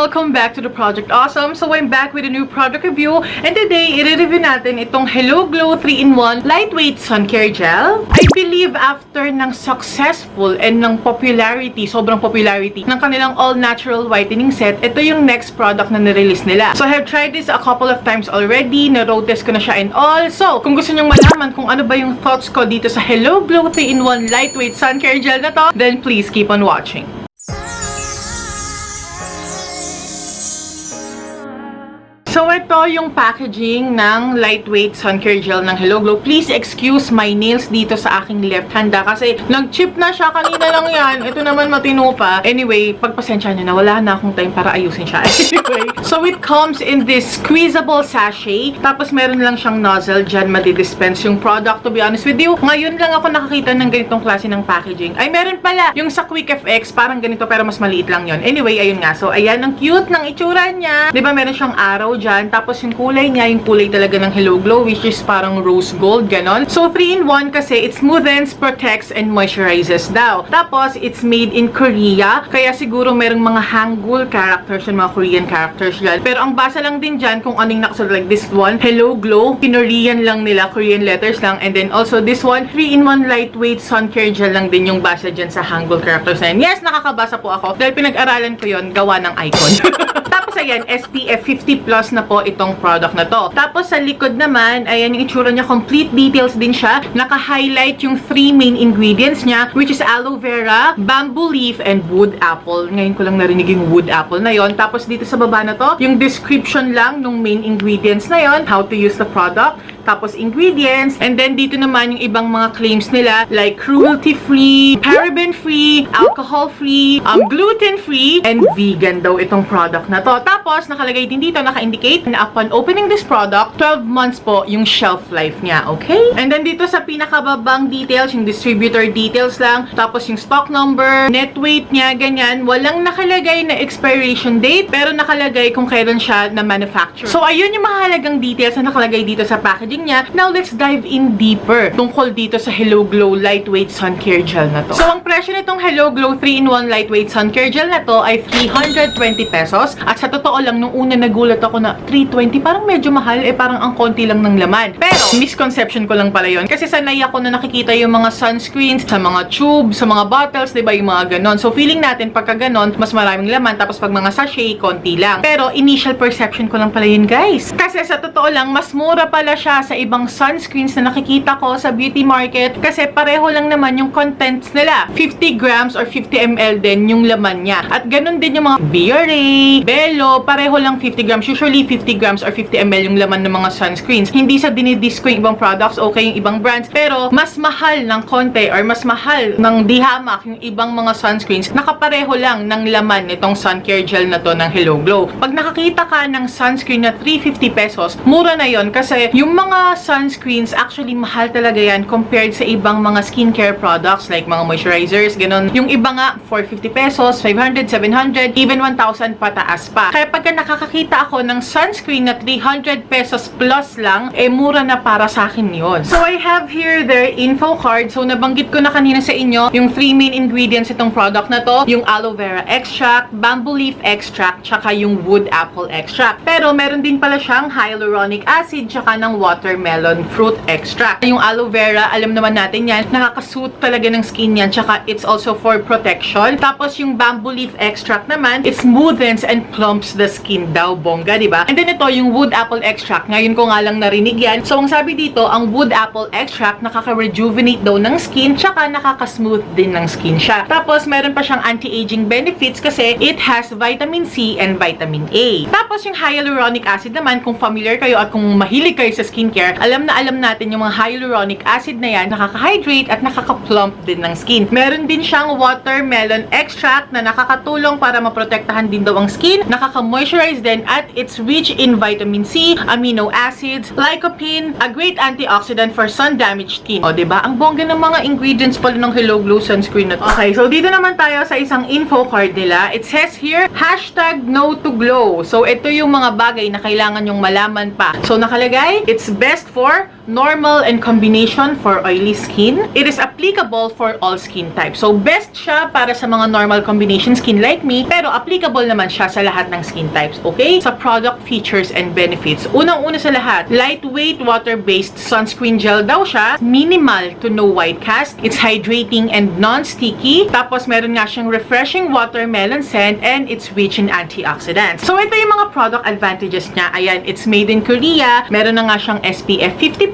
welcome back to the Project Awesome. So I'm back with a new product review, and today i-review natin itong Hello Glow 3-in-1 Lightweight Sun Care Gel. I believe after ng successful and ng popularity, sobrang popularity ng kanilang all-natural whitening set, ito yung next product na nirelease nila. So I have tried this a couple of times already, na-road test ko na siya and all. So kung gusto nyong malaman kung ano ba yung thoughts ko dito sa Hello Glow 3-in-1 Lightweight Sun Care Gel na to, then please keep on watching. So, ito yung packaging ng lightweight sun care gel ng Hello Glow. Please excuse my nails dito sa aking left hand kasi nag-chip na siya. Kanina lang yan. Ito naman matino pa. Anyway, pagpasensya nyo na, wala na akong time para ayusin siya. Anyway, so it comes in this squeezable sachet. Tapos meron lang siyang nozzle. Diyan madidispense yung product. To be honest with you, ngayon lang ako nakakita ng ganitong klase ng packaging. Ay, meron pala. Yung sa Quick FX, parang ganito pero mas maliit lang yon. Anyway, ayun nga. So, ayan, ang cute ng itsura niya. Diba, meron siyang arrow dyan. Tapos yung kulay niya, yung kulay talaga ng Hello Glow, which is parang rose gold, ganon. So 3-in-1 kasi, it smoothens, protects, and moisturizes daw. Tapos, it's made in Korea, kaya siguro merong mga Hangul characters and mga Korean characters dyan. Pero ang basa lang din dyan kung anong nakasulat, like this one, Hello Glow, Korean lang nila, Korean letters lang. And then also this one, 3-in-1 lightweight sun care gel lang din yung basa dyan sa Hangul characters na yun. Yes, nakakabasa po ako dahil pinag-aralan ko yon, gawa ng icon. Tapos ayan, SPF 50+ na po itong product na to. Tapos sa likod naman, ayan yung itsura niya, complete details din siya. Naka-highlight yung 3 main ingredients niya, which is aloe vera, bamboo leaf, and wood apple. Ngayon ko lang narinig yung wood apple na yon. Tapos dito sa baba na to, yung description lang ng main ingredients na yon, how to use the product, tapos ingredients, and then dito naman yung ibang mga claims nila, like cruelty-free, paraben-free, alcohol-free, gluten-free, and vegan daw itong product na to. Tapos, nakalagay din dito, naka-indicate na upon opening this product, 12 months po yung shelf life niya, okay? And then dito sa pinakababang details, yung distributor details lang, tapos yung stock number, net weight niya, ganyan, walang nakalagay na expiration date, pero nakalagay kung kailan siya na manufacture. So, ayun yung mahalagang details na nakalagay dito sa packaging niya. Now, let's dive in deeper tungkol dito sa Hello Glow Lightweight Sun Care Gel na to. So, ang presyo nitong Hello Glow 3-in-1 Lightweight Sun Care Gel na to ay 320 pesos. At sa totoo lang, nung una nagulat ako na 320, parang medyo mahal, parang ang konti lang ng laman. Pero, misconception ko lang pala yon. Kasi sanay ako na nakikita yung mga sunscreens sa mga tube, sa mga bottles, diba, yung mga ganon. So, feeling natin pagka ganon, mas maraming laman, tapos pag mga sachet, konti lang. Pero, initial perception ko lang pala yun, guys. Kasi sa totoo lang, mas mura pala siya sa ibang sunscreens na nakikita ko sa beauty market kasi pareho lang naman yung contents nila. 50 grams or 50 ml din yung laman niya. At ganun din yung mga Biore, Bello, pareho lang 50 grams. Usually 50 grams or 50 ml yung laman ng mga sunscreens. Hindi sa dinidisco yung ibang products, okay yung ibang brands, pero mas mahal ng konti or mas mahal ng dihamak yung ibang mga sunscreens. Nakapareho lang ng laman nitong sun care gel na to ng Hello Glow. Pag nakakita ka ng sunscreen na 350 pesos, mura na yon kasi yung mga sunscreens, actually mahal talaga yan compared sa ibang mga skincare products like mga moisturizers, ganun. Yung iba nga, 450 pesos, 500, 700, even 1,000 pataas pa. Kaya pagka nakakakita ako ng sunscreen na 300 pesos plus lang, mura na para sa akin yon. So, I have here their info card. So, nabanggit ko na kanina sa inyo yung 3 main ingredients itong product na to. Yung aloe vera extract, bamboo leaf extract, tsaka yung wood apple extract. Pero, meron din pala siyang hyaluronic acid, tsaka ng watermelon fruit extract. Yung aloe vera, alam naman natin yan, nakakasuit talaga ng skin yan, tsaka it's also for protection. Tapos yung bamboo leaf extract naman, it smoothens and plumps the skin daw, bongga, diba? And then ito, yung wood apple extract, ngayon ko nga lang narinig yan. So, ang sabi dito, ang wood apple extract, nakaka-rejuvenate daw ng skin, tsaka nakaka-smooth din ng skin siya. Tapos, meron pa siyang anti-aging benefits kasi it has vitamin C and vitamin A. Tapos, yung hyaluronic acid naman, kung familiar kayo at kung mahilig kayo sa skincare, alam natin yung mga hyaluronic acid na yan, nakaka-hydrate at nakaka-plump din ng skin. Meron din siyang watermelon extract na nakakatulong para maprotektahan din daw ang skin, nakaka-moisturize din, at it's rich in vitamin C, amino acids, lycopene, a great antioxidant for sun-damaged skin. O, diba? Ang bongga ng mga ingredients pala ng Hello Glow sunscreen na to. Okay, so dito naman tayo sa isang info card nila. It says here, #NoToGlow. So, ito yung mga bagay na kailangan yung malaman pa. So, nakalagay, it's best for normal and combination for oily skin. It is a applicable for all skin types. So, best siya para sa mga normal combination skin like me, pero applicable naman siya sa lahat ng skin types, okay? Sa product features and benefits. Unang-una sa lahat, lightweight, water-based sunscreen gel daw siya. Minimal to no white cast. It's hydrating and non-sticky. Tapos, meron nga siyang refreshing watermelon scent and it's rich in antioxidants. So, ito yung mga product advantages niya. Ayan, it's made in Korea. Meron na nga siyang SPF 50+.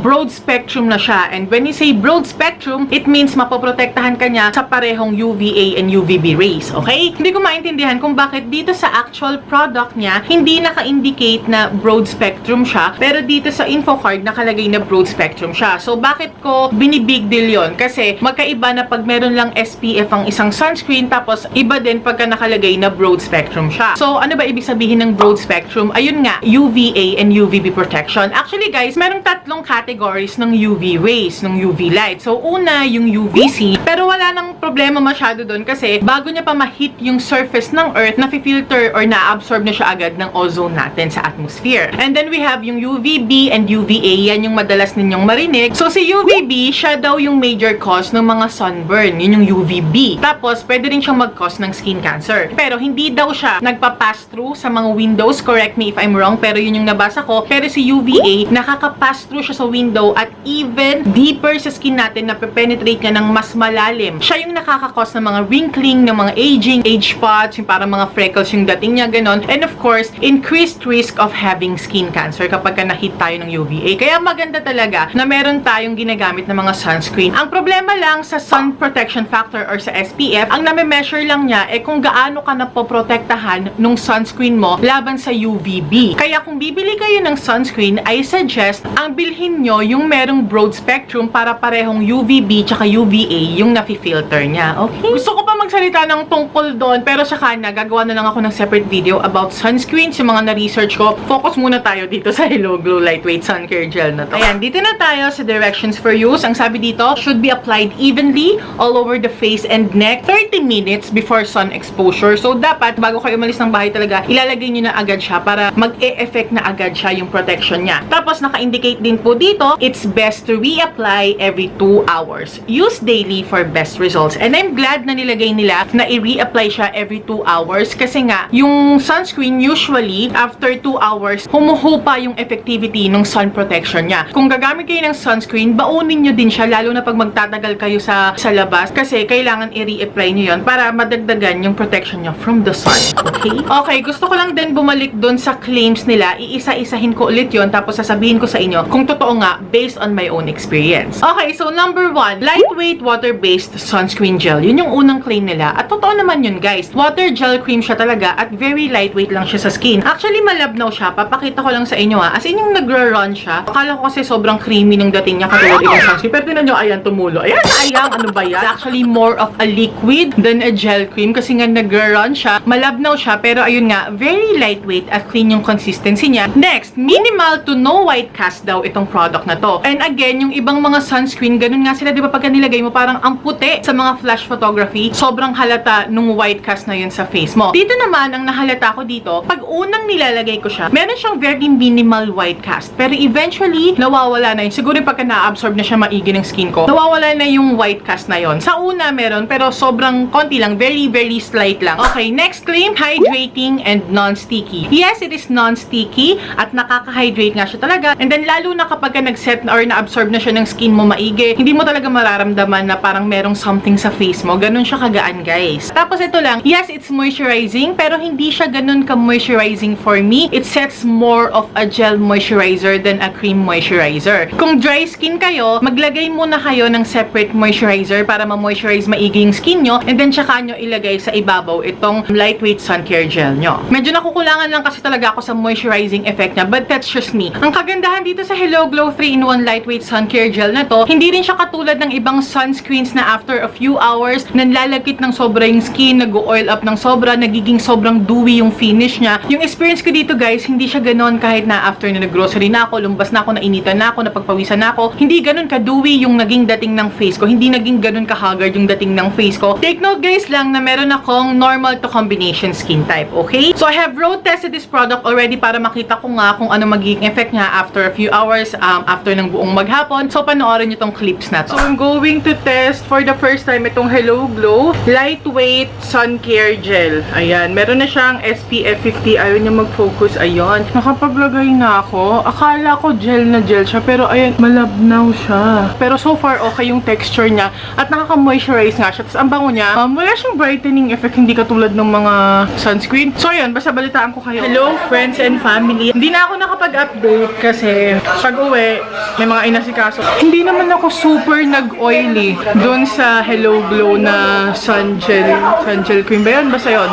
Broad spectrum na siya. And when you say broad spectrum, it means mapoprotektahan ka niya sa parehong UVA and UVB rays. Okay? Hindi ko maintindihan kung bakit dito sa actual product niya, hindi naka-indicate na broad spectrum siya, pero dito sa info card, nakalagay na broad spectrum siya. So, bakit ko binibig deal yon? Kasi, magkaiba na pag meron lang SPF ang isang sunscreen, tapos iba din pagka nakalagay na broad spectrum siya. So, ano ba ibig sabihin ng broad spectrum? Ayun nga, UVA and UVB protection. Actually, guys, merong tatlong categories ng UV rays, ng UV light. So, una, yung UVC, pero wala nang problema masyado doon kasi bago niya pa ma-hit yung surface ng Earth, na-filter or na-absorb na siya agad ng ozone natin sa atmosphere. And then we have yung UVB and UVA, yan yung madalas ninyong marinig. So, si UVB, siya daw yung major cause ng mga sunburn. Yun yung UVB. Tapos, pwede rin siyang mag-cause ng skin cancer. Pero, hindi daw siya nagpa-pass through sa mga windows. Correct me if I'm wrong, pero yun yung nabasa ko. Pero si UVA, nakaka-pass through siya sa window at even deeper sa skin natin na penetrate niya ng mas malalim. Siya yung nakaka-cause ng mga wrinkling, ng mga aging, age spots, yung parang mga freckles yung dating niya, ganon. And of course, increased risk of having skin cancer kapag na-hit tayo ng UVA. Kaya maganda talaga na meron tayong ginagamit na mga sunscreen. Ang problema lang sa sun protection factor or sa SPF, ang name-measure lang niya kung gaano ka napoprotektahan nung sunscreen mo laban sa UVB. Kaya kung bibili kayo ng sunscreen, I suggest ang bilhin nyo yung merong broad spectrum para parehong UVB tsaka UVA yung nafi-filter niya. Okay? Gusto ko pa magsalita ng tungkol doon, pero sa kanya, gagawa na lang ako ng separate video about sunscreens, yung mga na-research ko. Focus muna tayo dito sa Hello Glow Lightweight Sun Care Gel na to. Ayan, dito na tayo sa directions for use. Ang sabi dito, should be applied evenly all over the face and neck 30 minutes before sun exposure. So, dapat, bago kayo umalis ng bahay talaga, ilalagay nyo na agad siya para mag-e-effect na agad siya yung protection niya. Tapos, naka-indicate din po dito, it's best to reapply every 2 hours. Use daily for best results. And I'm glad na nilagay nila na i-reapply siya every 2 hours kasi nga, yung sunscreen usually, after 2 hours, humuhupa yung effectivity ng sun protection niya. Kung gagamit kayo ng sunscreen, baunin nyo din siya, lalo na pag magtatagal kayo sa labas kasi kailangan i-reapply nyo yun para madagdagan yung protection nyo from the sun. Okay? Okay, gusto ko lang din bumalik dun sa claims nila. Iisa-isahin ko ulit yun tapos sasabihin ko sa inyo kung totoo nga based on my own experience. Okay, so number 1, lightweight water-based sunscreen gel. Yun yung unang claim nila. At totoo naman yun, guys. Water gel cream siya talaga at very lightweight lang siya sa skin. Actually, malabnaw siya. Papakita ko lang sa inyo ha. As in yung nagra-run siya. Akala ko kasi sobrang creamy nung dating niya katulad ibang sunscreen. Pero tinan nyo, ayan, tumulo. Ayan, sayang. Ano ba yan? Actually, more of a liquid than a gel cream kasi nga nagra-run siya. Malabnaw siya, pero ayun nga, very lightweight at clean yung consistency niya. Next, minimal to no white cast daw itong product na to. And again, yung ibang mga sunscreen, ganun nga sila, di ba pagka nilagay mo, parang ang puti sa mga flash photography, sobrang halata nung white cast na yun sa face mo. Dito naman, ang nahalata ko dito, pag unang nilalagay ko siya, meron siyang very minimal white cast. Pero eventually, nawawala na yun. Siguro pagka na-absorb na siya maigi ng skin ko, nawawala na yung white cast na yun. Sa una, meron, pero sobrang konti lang, very, very slight lang. Okay, next claim, hydrating and non-sticky. Yes, it is non-sticky at nakaka-hydrate nga siya talaga. And then, lalo na kapag nag-set or na-absorb na siya ng skin mo maigi, hindi mo talaga mararamdaman na parang merong something sa face mo. Ganun siya kagaan, guys. Tapos ito lang, yes, it's moisturizing, pero hindi siya ganun ka-moisturizing for me. It sets more of a gel moisturizer than a cream moisturizer. Kung dry skin kayo, maglagay muna kayo ng separate moisturizer para ma-moisturize maigi yung skin nyo, and then tsaka nyo ilagay sa ibabaw itong lightweight sun care gel nyo. Medyo nakukulangan lang kasi talaga ako sa moisturizing effect niya, but that's just me. Ang kagandahan dito sa Hello Glow 3-in-1 lightweight sun care gel na to, hindi rin siya katulad ng ibang sunscreens na after a few hours, nanlalagay nagmamagkit ng sobra yung skin, nag-oil up ng sobra, nagiging sobrang dewy yung finish niya. Yung experience ko dito guys, hindi siya ganon kahit na after na nag-grocery na ako, lumbas na ako, nainitan na ako, napagpawisan na ako. Hindi ganon ka-dewy yung naging dating ng face ko. Hindi naging ganon ka-haggard yung dating ng face ko. Take note guys lang na meron akong normal to combination skin type, okay? So I have road tested this product already para makita ko nga kung ano magiging effect niya after a few hours, after ng buong maghapon. So panoorin nyo tong clips na to. So I'm going to test for the first time itong Hello Glow Lightweight Sun Care Gel. Ayan, meron na siyang SPF 50. Ayaw niya mag-focus. Ayun. Nakapaglagay na ako. Akala ko gel na gel siya, pero ayan, malabnaw siya. Pero so far, okay yung texture niya. At nakaka-moisturize nga siya. Tapos ang bango niya, wala siyang brightening effect, hindi katulad ng mga sunscreen. So ayan, basta balitaan ko kayo. Hello, friends and family. Hindi na ako nakapag-update kasi pag-uwi, may mga inasikaso. Hindi naman ako super nag-oily dun sa Hello Glow na sun gel cream ba yun? Basta yun.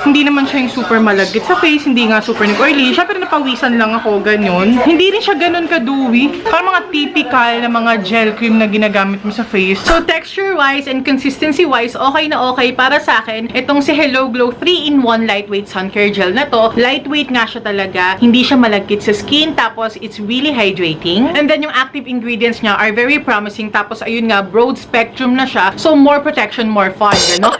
Hindi naman siya yung super malagkit sa face, hindi nga super nag-oily. Syempre napawisan lang ako, ganyan. Hindi rin siya ganun ka-dewy. Parang mga typical na mga gel cream na ginagamit mo sa face. So texture-wise and consistency-wise, okay na okay para sa akin. Itong si Hello Glow 3-in-1 Lightweight Sun Care Gel na to. Lightweight nga siya talaga. Hindi siya malagkit sa skin. Tapos, it's really hydrating. And then, yung active ingredients niya are very promising. Tapos, ayun nga, broad spectrum na siya. So, more protection, more fun. Ganon.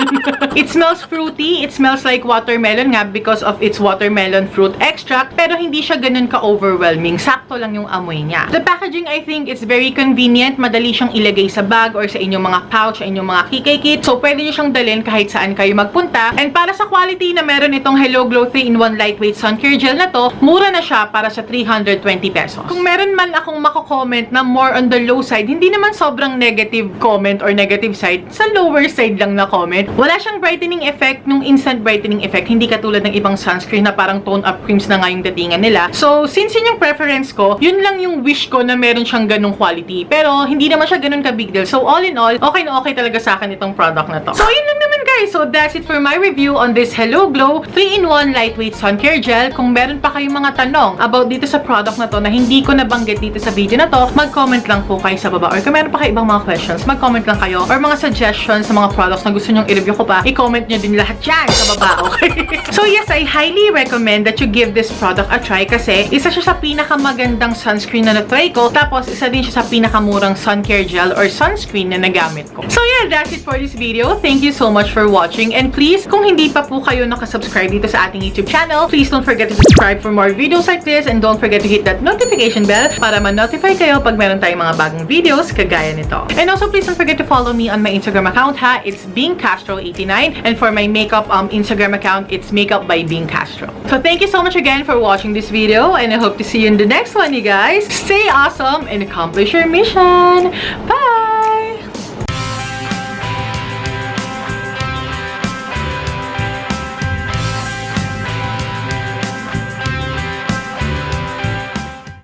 It smells fruity. It smells like watermelon nga because of its watermelon fruit extract. Pero, hindi siya ganun ka-overwhelming. Sakto lang yung amoy niya. The packaging, I think, is very convenient. Madali siyang ilagay sa bag or sa inyong mga pouch, sa inyong mga kikay kit. So, pwede nyo siyang dalhin kahit saan kayo magpunta. And para sa quality na meron itong Hello Glow 3-in-1 Lightweight Sun Care Gel na to, mura na siya para sa 320 pesos. Kung meron man akong mako-comment na more on the low side, hindi naman sobrang negative comment or negative side, sa lower side lang na comment. Wala siyang brightening effect, nung instant brightening effect, hindi katulad ng ibang sunscreen na parang tone-up creams na nga yung datingan nila. So, since yun yung preference ko, yun lang yung wish ko na meron siyang ganung quality. Pero, hindi naman siya ganun ka-big deal. So, all in all, okay na okay talaga sa akin itong product na to. So, yun lang naman guys. So, that's it for my review on this Hello Glow 3-in-1 Lightweight Sun Care Gel. Kung meron pa kayong mga tanong about dito sa product na to na hindi ko nabanggit dito sa video na to, mag-comment lang po kayo sa baba. Or kung meron pa kayo ibang mga questions, mag-comment lang kayo. Or mga suggestions sa mga products na gusto nyong i-review ko pa, i-comment nyo din lahat dyan sa baba, okay? So yes, I highly recommend that you give this product a try kasi isa siya sa pinakamagandang sunscreen na na-try ko. Tapos, isa din siya sa pinakamurang sun care gel or sunscreen na nagamit ko. So yeah, that's it for this video. Thank you so much for watching. And please, kung hindi pa po kayo nakasubscribe dito sa ating YouTube channel, please don't forget to subscribe for more videos like this and don't forget to hit that notification bell para ma-notify kayo pag meron tayong mga bagong videos kagaya nito. And also, please don't forget to follow me on my Instagram account ha. It's Castro89 and for my makeup Instagram account, it's Makeup by Castro. So thank you so much again for watching this video and I hope to see you in the next one, you guys. Stay awesome and accomplish your mission. Bye!